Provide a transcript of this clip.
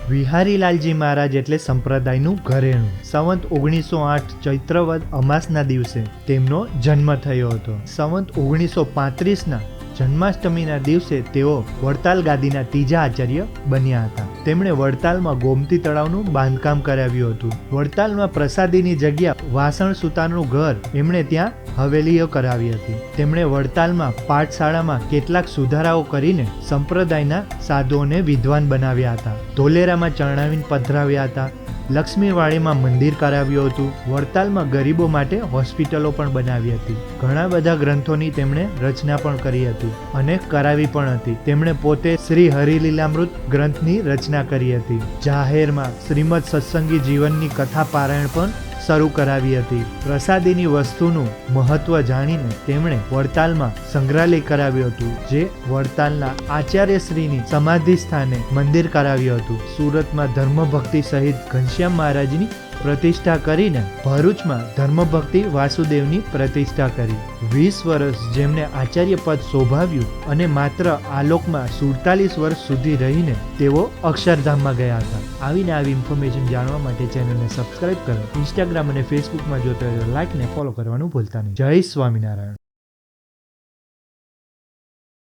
વિહારીલાલજી મહારાજ એટલે સંપ્રદાયનું ઘરેણું. સંવત 1908 ચૈત્રવદ અમાસના દિવસે તેમનો જન્મ થયો હતો. સંવત 1935ના જન્માષ્ટમીના દિવસે તેઓ વડતાલ ગાદીના ત્રીજા આચાર્ય બન્યા હતા. તેમણે વડતાલમાં ગોમતી તળાવનું બાંધકામ કરાવ્યું હતું. વડતાલમાં પ્રસાદીની જગ્યા વાસણ સુતારનું ઘર એમણે ત્યાં હવેલીઓ કરાવી હતી. તેમણે વડતાલમાં પાઠશાળામાં કેટલાક સુધારાઓ કરીને સંપ્રદાયના સાધુઓને વિદ્વાન બનાવ્યા હતા. ધોલેરામાં ચરણાવીને પધરાવ્યા હતા. લક્ષ્મીવાડીમાં મંદિર કરાવ્યું હતું. વડતાલમાં ગરીબો માટે હોસ્પિટલો પણ બનાવી હતી. ઘણા બધા ગ્રંથોની તેમણે રચના પણ કરી હતી અને કરાવી પણ હતી. તેમણે પોતે શ્રી હરિલીલામૃત ગ્રંથની રચના કરી હતી. જાહેરમાં શ્રીમદ સત્સંગી જીવનની કથા પારાયણ પણ શરૂ કરાવી હતી. પ્રસાદીની વસ્તુનું મહત્વ જાણીને તેમણે વડતાલમાં સંગ્રહાલય કરાવ્યું હતું, જે વડતાલના આચાર્યશ્રીની સમાધિ સ્થાને મંદિર કરાવ્યું હતું. સુરતમાં ધર્મભક્તિ સહિત ઘનશ્યામ મહારાજની પ્રતિષ્ઠા કરીને ભરૂચમાં ધર્મભક્તિ વાસુદેવની પ્રતિષ્ઠા કરી. 20 વર્ષ જેમને આચાર્ય પદ શોભાવ્યું અને માત્ર આલોકમાં 47 વર્ષ સુધી રહીને તેઓ અક્ષરધામમાં ગયા હતા. આવીને આવી ઇન્ફોર્મેશન જાણવા માટે ચેનલને સબસ્ક્રાઇબ કરો. ઇન્સ્ટાગ્રામ અને ફેસબુકમાં જોતા હોય તો લાઇક ને ફોલો કરવાનું ભૂલતા નહીં. જય સ્વામિનારાયણ.